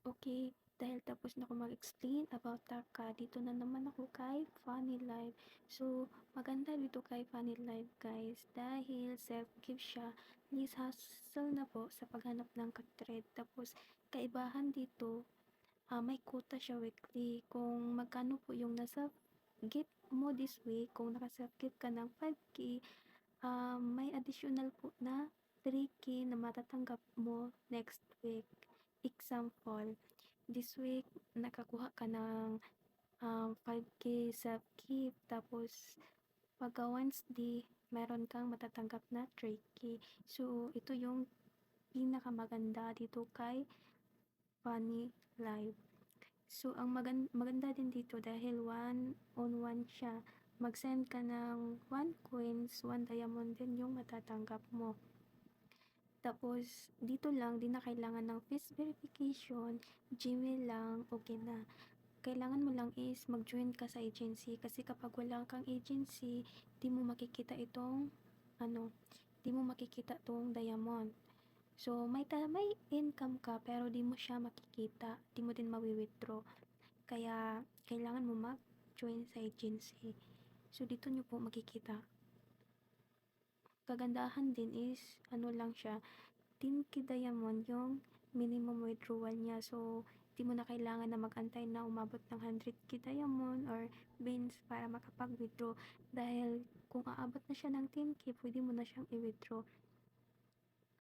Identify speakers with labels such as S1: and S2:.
S1: Okay, dahil tapos na ako mag-explain about Taka, dito na naman ako kay Funny Life. So, maganda dito kay Funny Life guys, dahil self-give siya, please hustle na po sa paghanap ng katred. Tapos, kaibahan dito, may quota siya weekly. Kung magkano po yung nasa gift mo this week, kung naka-self-gift ka ng 5K, may additional po na 3K na matatanggap mo next week. Example, this week nakakuha ka ng 5K self-gift, tapos pagka Wednesday, meron kang matatanggap na 3K. So, ito yung pinakamaganda dito kay Funny Live. So, ang maganda din dito dahil one-on-one siya. Mag-send ka ng 1 coins, 1 diamond din yung matatanggap mo. Tapos, dito lang, di na kailangan ng face verification, Gmail lang, okay na. Kailangan mo lang is mag-join ka sa agency kasi kapag wala kang agency, di mo makikita itong, di mo makikita tong diamond. So, may income ka pero di mo siya makikita, di mo din mawi-withdraw. Kaya, kailangan mo mag-join sa agency. So, dito nyo po makikita. Kagandahan din is, lang siya, 10K diamond yung minimum withdrawal niya. So, di mo na kailangan na mag-antay na umabot ng 100K diamond or beans para makapag-withdraw. Dahil kung aabot na siya ng 10K, pwede mo na siyang i-withdraw